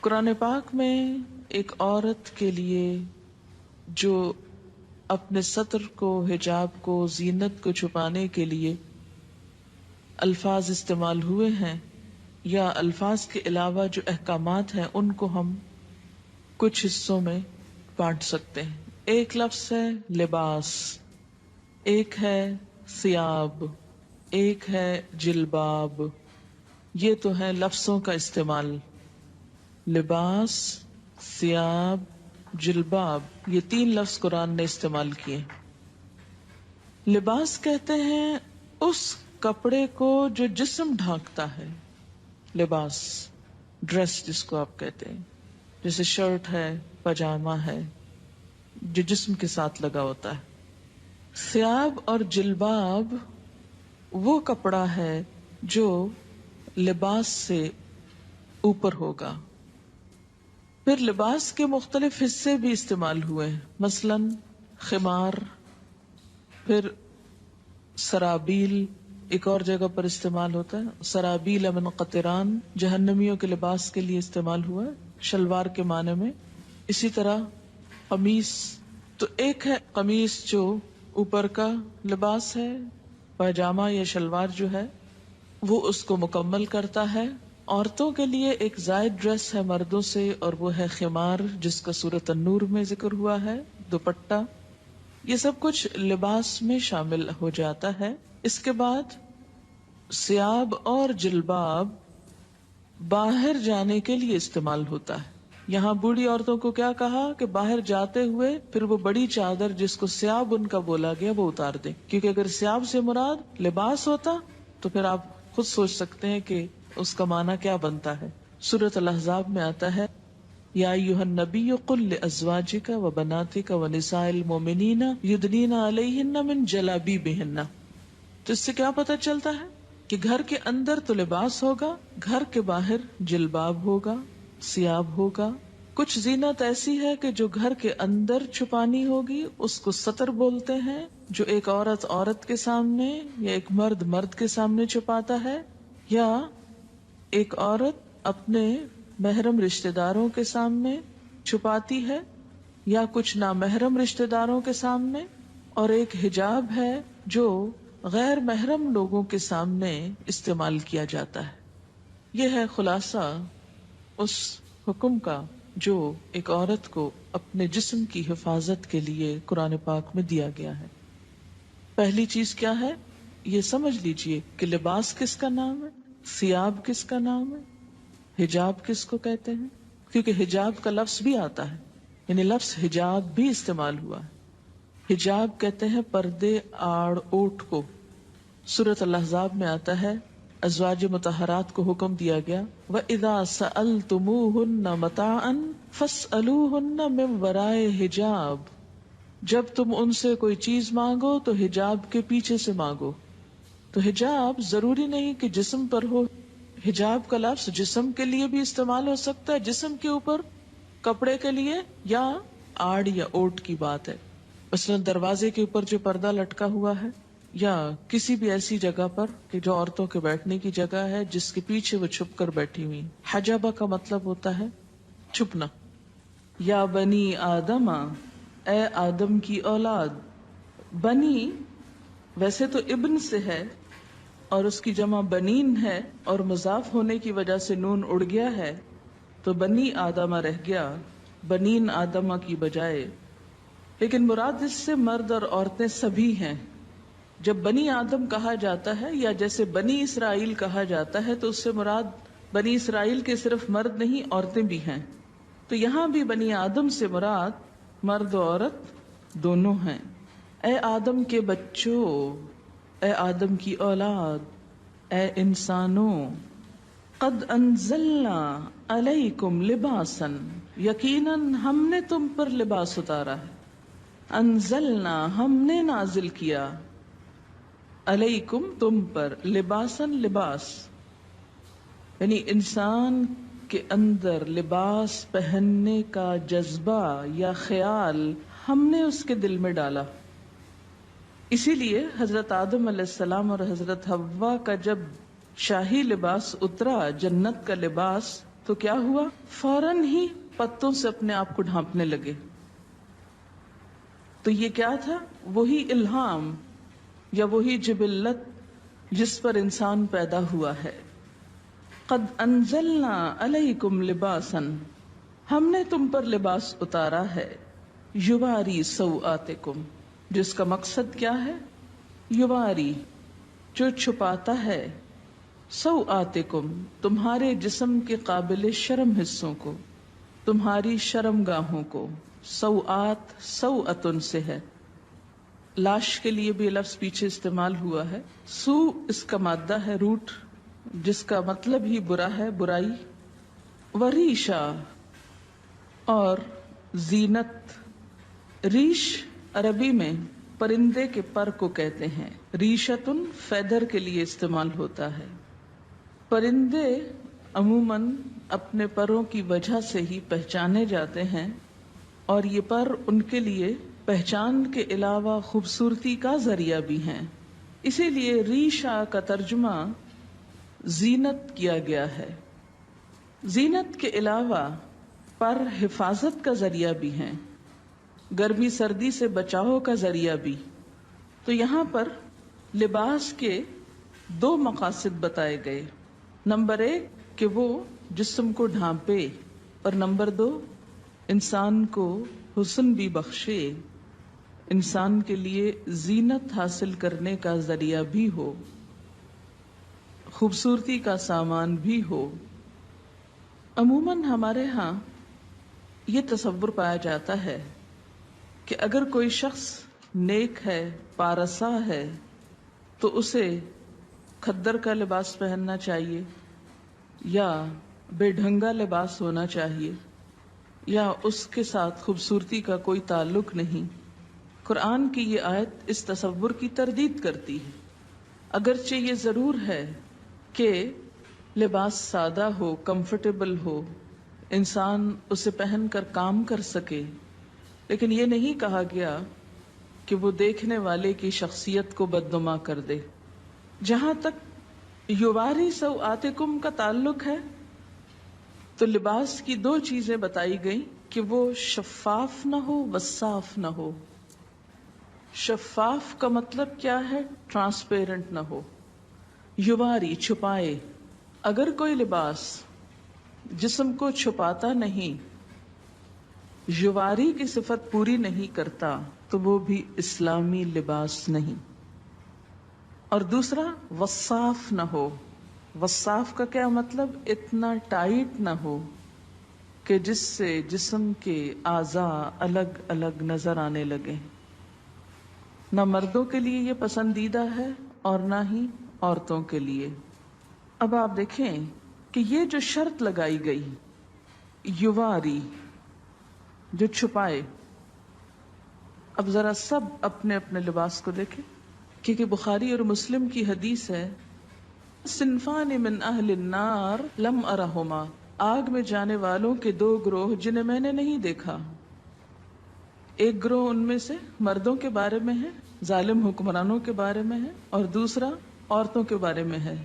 قرآن پاک میں ایک عورت کے لیے جو اپنے ستر کو، حجاب کو، زینت کو چھپانے کے لیے الفاظ استعمال ہوئے ہیں یا الفاظ کے علاوہ جو احکامات ہیں ان کو ہم کچھ حصوں میں بانٹ سکتے ہیں. ایک لفظ ہے لباس، ایک ہے ثیاب، ایک ہے جلباب. یہ تو ہے لفظوں کا استعمال. لباس، ثیاب، جلباب، یہ 3 لفظ قرآن نے استعمال کیے. لباس کہتے ہیں اس کپڑے کو جو جسم ڈھانکتا ہے. لباس، ڈریس جس کو آپ کہتے ہیں، جیسے شرٹ ہے، پاجامہ ہے، جو جسم کے ساتھ لگا ہوتا ہے. ثیاب اور جلباب وہ کپڑا ہے جو لباس سے اوپر ہوگا. پھر لباس کے مختلف حصے بھی استعمال ہوئے ہیں، مثلا خمار، پھر سرابیل ایک اور جگہ پر استعمال ہوتا ہے. سرابیل من قطران جہنمیوں کے لباس کے لیے استعمال ہوا ہے شلوار کے معنی میں. اسی طرح قمیص، تو ایک ہے قمیص جو اوپر کا لباس ہے، پاجامہ یا شلوار جو ہے وہ اس کو مکمل کرتا ہے. عورتوں کے لیے ایک زائد ڈریس ہے مردوں سے، اور وہ ہے خمار جس کا سورۃ النور میں ذکر ہوا ہے، دوپٹہ. یہ سب کچھ لباس میں شامل ہو جاتا ہے. اس کے بعد ثیاب اور جلباب باہر جانے کے لیے استعمال ہوتا ہے. یہاں بوڑھی عورتوں کو کیا کہا کہ باہر جاتے ہوئے پھر وہ بڑی چادر جس کو ثیاب ان کا بولا گیا وہ اتار دیں، کیونکہ اگر ثیاب سے مراد لباس ہوتا تو پھر آپ خود سوچ سکتے ہیں کہ اس کا معنی کیا بنتا ہے. سورۃ الاحزاب میں آتا ہے یا ایھا النبی قل لازواجک وبناتک ونساء المؤمنین یدنین علیہن من جلابیبہن. تو اس سے کیا پتہ چلتا ہے کہ گھر کے اندر تو لباس ہوگا، گھر کے باہر جلباب ہوگا، ثیاب ہوگا. کچھ زینت ایسی ہے کہ جو گھر کے اندر چھپانی ہوگی، اس کو ستر بولتے ہیں، جو ایک عورت عورت کے سامنے یا ایک مرد مرد کے سامنے چھپاتا ہے، یا ایک عورت اپنے محرم رشتہ داروں کے سامنے چھپاتی ہے، یا کچھ نامحرم رشتہ داروں کے سامنے. اور ایک حجاب ہے جو غیر محرم لوگوں کے سامنے استعمال کیا جاتا ہے. یہ ہے خلاصہ اس حکم کا جو ایک عورت کو اپنے جسم کی حفاظت کے لیے قرآن پاک میں دیا گیا ہے. پہلی چیز کیا ہے یہ سمجھ لیجئے کہ لباس کس کا نام ہے، ثیاب کس کا نام ہے، حجاب کس کو کہتے ہیں. کیونکہ حجاب کا لفظ بھی آتا ہے، یعنی لفظ حجاب بھی استعمال ہوا ہے. حجاب کہتے ہیں پردے، آڑ، اوٹ کو. سورۃ الاحزاب میں آتا ہے ازواج مطہرات کو حکم دیا گیا وَإِذَا سَأَلْتُمُوهُنَّ مَتَاعًا فَاسْأَلُوهُنَّ مِنْ وَرَاءِ حِجَابٍ. جب تم ان سے کوئی چیز مانگو تو حجاب کے پیچھے سے مانگو. تو حجاب ضروری نہیں کہ جسم پر ہو. حجاب کا لفظ جسم کے لیے بھی استعمال ہو سکتا ہے، جسم کے اوپر کپڑے کے لیے، یا آڑ یا اوٹ کی بات ہے. مثلا دروازے کے اوپر جو پردہ لٹکا ہوا ہے، یا کسی بھی ایسی جگہ پر کہ جو عورتوں کے بیٹھنے کی جگہ ہے جس کے پیچھے وہ چھپ کر بیٹھی ہوئی. حجابہ کا مطلب ہوتا ہے چھپنا. یا بنی آدم، اے آدم کی اولاد. بنی ویسے تو ابن سے ہے اور اس کی جمع بنین ہے، اور مضاف ہونے کی وجہ سے نون اڑ گیا ہے تو بنی آدمہ رہ گیا بنین آدمہ کی بجائے. لیکن مراد اس سے مرد اور عورتیں سبھی ہیں. جب بنی آدم کہا جاتا ہے یا جیسے بنی اسرائیل کہا جاتا ہے تو اس سے مراد بنی اسرائیل کے صرف مرد نہیں، عورتیں بھی ہیں. تو یہاں بھی بنی آدم سے مراد مرد و عورت دونوں ہیں. اے آدم کے بچوں، اے آدم کی اولاد، اے انسانوں، قد انزلنا علیکم لباسا، یقیناً ہم نے تم پر لباس اتارا ہے. انزلنا ہم نے نازل کیا، علیکم تم پر، لباسا لباس، یعنی انسان کے اندر لباس پہننے کا جذبہ یا خیال ہم نے اس کے دل میں ڈالا. اسی لیے حضرت آدم علیہ السلام اور حضرت حوا کا جب شاہی لباس اترا، جنت کا لباس، تو کیا ہوا؟ فوراً ہی پتوں سے اپنے آپ کو ڈھانپنے لگے. تو یہ کیا تھا؟ وہی الہام یا وہی جبلت جس پر انسان پیدا ہوا ہے. قد انزلنا علیکم لباسا، ہم نے تم پر لباس اتارا ہے. یواری سوآتکم، جس کا مقصد کیا ہے؟ یواری، جو چھپاتا ہے، سوآتکم، تمہارے جسم کے قابل شرم حصوں کو، تمہاری شرم گاہوں کو. سوآت سوأتن سے ہے. لاش کے لیے بھی لفظ پیچھے استعمال ہوا ہے. سو اس کا مادہ ہے، روٹ، جس کا مطلب ہی برا ہے، برائی. وریشا، اور زینت. ریش عربی میں پرندے کے پر کو کہتے ہیں. ریشتن فیدر کے لیے استعمال ہوتا ہے. پرندے عموماً اپنے پروں کی وجہ سے ہی پہچانے جاتے ہیں، اور یہ پر ان کے لیے پہچان کے علاوہ خوبصورتی کا ذریعہ بھی ہیں. اسی لیے ریشا کا ترجمہ زینت کیا گیا ہے. زینت کے علاوہ پر حفاظت کا ذریعہ بھی ہیں، گرمی سردی سے بچاؤ کا ذریعہ بھی. تو یہاں پر لباس کے دو مقاصد بتائے گئے. نمبر 1 کہ وہ جسم کو ڈھانپے، اور نمبر 2 انسان کو حسن بھی بخشے، انسان کے لیے زینت حاصل کرنے کا ذریعہ بھی ہو، خوبصورتی کا سامان بھی ہو. عموماً ہمارے ہاں یہ تصور پایا جاتا ہے کہ اگر کوئی شخص نیک ہے، پارسا ہے، تو اسے کھدر کا لباس پہننا چاہیے، یا بے ڈھنگا لباس ہونا چاہیے، یا اس کے ساتھ خوبصورتی کا کوئی تعلق نہیں. قرآن کی یہ آیت اس تصور کی تردید کرتی ہے. اگرچہ یہ ضرور ہے کہ لباس سادہ ہو، کمفرٹیبل ہو، انسان اسے پہن کر کام کر سکے، لیکن یہ نہیں کہا گیا کہ وہ دیکھنے والے کی شخصیت کو بدنما کر دے. جہاں تک یواری سوآتکم کا تعلق ہے تو لباس کی دو چیزیں بتائی گئیں کہ وہ شفاف نہ ہو، وصاف نہ ہو. شفاف کا مطلب کیا ہے؟ ٹرانسپیرنٹ نہ ہو. یواری چھپائے. اگر کوئی لباس جسم کو چھپاتا نہیں، یواری کی صفت پوری نہیں کرتا، تو وہ بھی اسلامی لباس نہیں. اور دوسرا وصاف نہ ہو. وصاف کا کیا مطلب؟ اتنا ٹائٹ نہ ہو کہ جس سے جسم کے اعضاء الگ الگ نظر آنے لگے. نہ مردوں کے لیے یہ پسندیدہ ہے اور نہ ہی عورتوں کے لیے. اب آپ دیکھیں کہ یہ جو شرط لگائی گئی، یواری، جو چھپائے. اب ذرا سب اپنے اپنے لباس کو دیکھیں، کیونکہ بخاری اور مسلم کی حدیث ہے، صنفان من اہل النار لم ارہما، آگ میں جانے والوں کے دو گروہ جنہیں میں نے نہیں دیکھا. ایک گروہ ان میں سے مردوں کے بارے میں ہے، ظالم حکمرانوں کے بارے میں ہے، اور دوسرا عورتوں کے بارے میں ہے.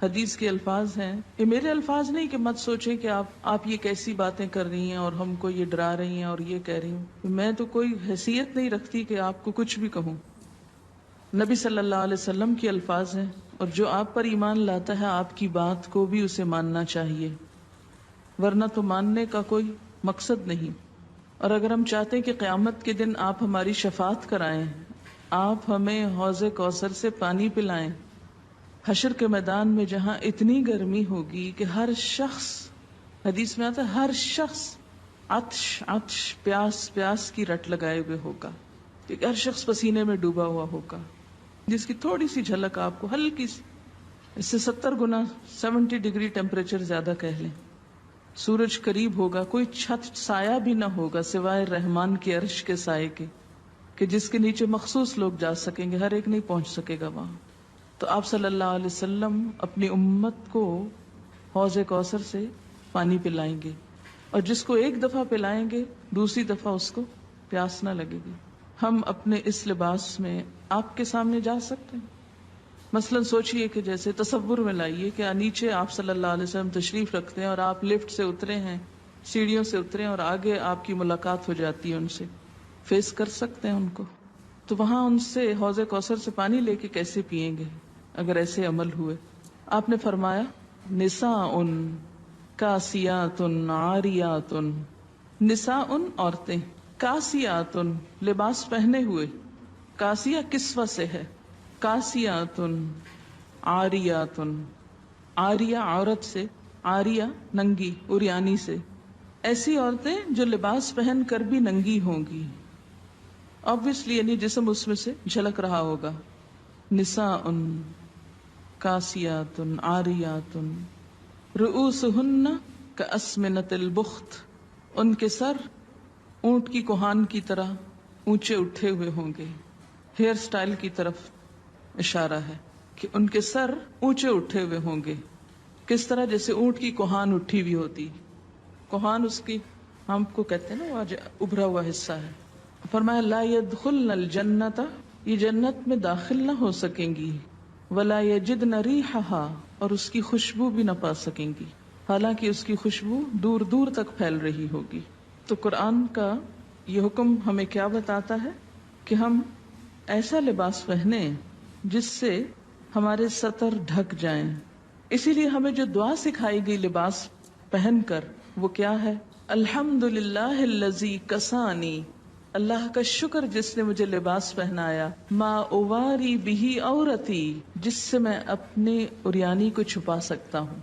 حدیث کے الفاظ ہیں، یہ میرے الفاظ نہیں کہ مت سوچیں کہ آپ یہ کیسی باتیں کر رہی ہیں اور ہم کو یہ ڈرا رہی ہیں اور یہ کہہ رہی ہوں. میں تو کوئی حیثیت نہیں رکھتی کہ آپ کو کچھ بھی کہوں. نبی صلی اللہ علیہ وسلم کے الفاظ ہیں، اور جو آپ پر ایمان لاتا ہے آپ کی بات کو بھی اسے ماننا چاہیے، ورنہ تو ماننے کا کوئی مقصد نہیں. اور اگر ہم چاہتے ہیں کہ قیامت کے دن آپ ہماری شفاعت کرائیں، آپ ہمیں حوض کوثر سے پانی پلائیں، حشر کے میدان میں جہاں اتنی گرمی ہوگی کہ ہر شخص، حدیث میں آتا ہے ہر شخص عطش عطش، پیاس پیاس کی رٹ لگائے ہوئے ہوگا، کیونکہ ہر شخص پسینے میں ڈوبا ہوا ہوگا، جس کی تھوڑی سی جھلک آپ کو ہلکی سی، اس سے 70 گنا 70 ڈگری ٹیمپریچر زیادہ کہہ لیں. سورج قریب ہوگا، کوئی چھت سایہ بھی نہ ہوگا سوائے رحمان کے عرش کے سائے کے، کہ جس کے نیچے مخصوص لوگ جا سکیں گے، ہر ایک نہیں پہنچ سکے گا وہاں. تو آپ صلی اللہ علیہ وسلم اپنی امت کو حوض کوثر سے پانی پلائیں گے، اور جس کو ایک دفعہ پلائیں گے دوسری دفعہ اس کو پیاس نہ لگے گی. ہم اپنے اس لباس میں آپ کے سامنے جا سکتے ہیں؟ مثلاً سوچئے کہ جیسے تصور میں لائیے کہ نیچے آپ صلی اللہ علیہ وسلم تشریف رکھتے ہیں اور آپ لفٹ سے اترے ہیں، سیڑھیوں سے اترے ہیں اور آگے آپ کی ملاقات ہو جاتی ہے ان سے، فیس کر سکتے ہیں ان کو؟ تو وہاں ان سے حوض کوثر سے پانی لے کے کیسے پئیں گے اگر ایسے عمل ہوئے؟ آپ نے فرمایا نساء کاسیات عاریات، نساء عورتیں، کاسیات لباس پہنے ہوئے، کاسیہ کسوہ سے ہے، کاسیات عاریات، عاریہ عورت سے، عاریہ ننگی، عریانی سے، ایسی عورتیں جو لباس پہن کر بھی ننگی ہوں گی، obviously یعنی جسم اس میں سے جھلک رہا ہوگا. نساء کاسیات عاریات رؤوسہن کاسمنۃ البخت، ان کے سر اونٹ کی کوہان کی طرح اونچے اٹھے ہوئے ہوں گے. ہیئر سٹائل کی طرف اشارہ ہے کہ ان کے سر اونچے اٹھے ہوئے ہوں گے. کس طرح؟ جیسے اونٹ کی کوہان اٹھی ہوئی ہوتی، کوہان اس کی ہم کو کہتے ہیں نا وہ ابھرا ہوا حصہ ہے. فرمایا لا يدخلن الجنت، یہ جنت میں داخل نہ ہو سکیں گی، ولا یجدن ریحها، اور اس کی خوشبو بھی نہ پا سکیں گی، حالانکہ اس کی خوشبو دور دور تک پھیل رہی ہوگی. تو قرآن کا یہ حکم ہمیں کیا بتاتا ہے کہ ہم ایسا لباس پہنیں جس سے ہمارے سطر ڈھک جائیں. اسی لیے ہمیں جو دعا سکھائی گئی لباس پہن کر وہ کیا ہے؟ الحمدللہ الذی کسانی، اللہ کا شکر جس نے مجھے لباس پہنایا، ما اواری بہی عورتی، جس سے میں اپنے عریانی کو چھپا سکتا ہوں.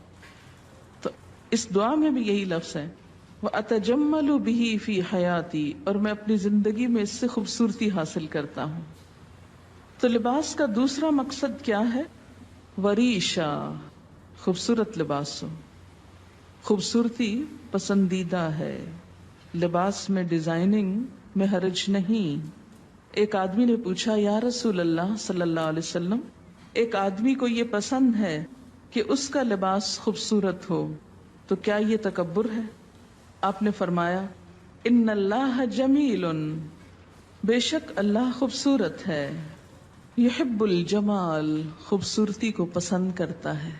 تو اس دعا میں بھی یہی لفظ ہے وَأَتَجَمَّلُ بِهِ فِي حَيَاتِي، اور میں اپنی زندگی میں اس سے خوبصورتی حاصل کرتا ہوں. تو لباس کا دوسرا مقصد کیا ہے؟ وریشا، خوبصورت لباس ہو. خوبصورتی پسندیدہ ہے، لباس میں ڈیزائننگ میں حرج نہیں. ایک آدمی نے پوچھا یا رسول اللہ صلی اللہ علیہ وسلم، ایک آدمی کو یہ پسند ہے کہ اس کا لباس خوبصورت ہو، تو کیا یہ تکبر ہے؟ آپ نے فرمایا ان اللہ جمیل، بے شک اللہ خوبصورت ہے، یحب الجمال، خوبصورتی کو پسند کرتا ہے.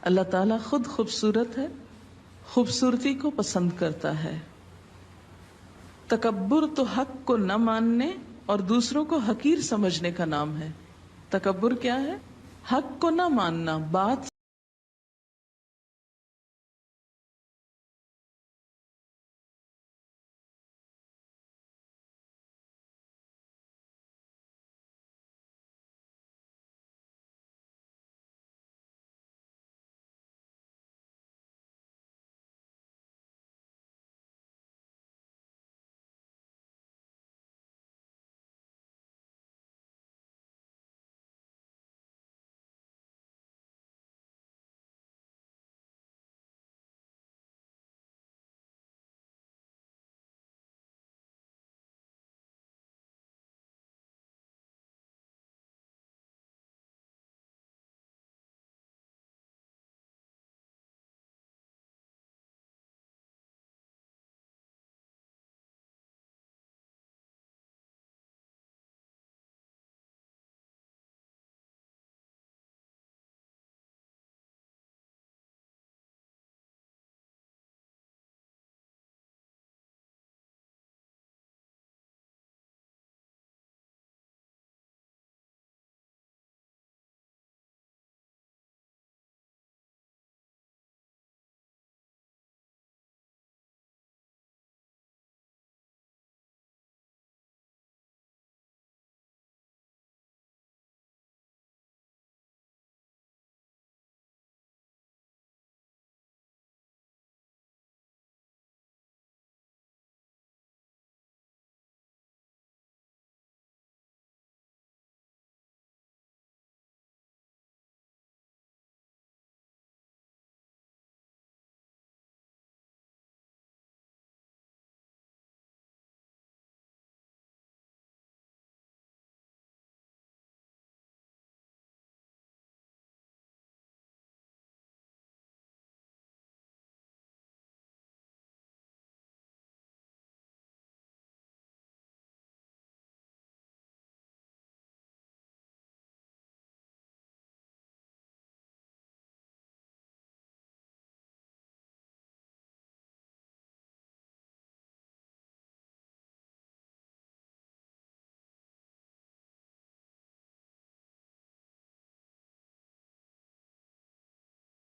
اللہ تعالیٰ خود خوبصورت ہے، خوبصورتی کو پسند کرتا ہے. تکبر تو حق کو نہ ماننے اور دوسروں کو حقیر سمجھنے کا نام ہے. تکبر کیا ہے؟ حق کو نہ ماننا، بات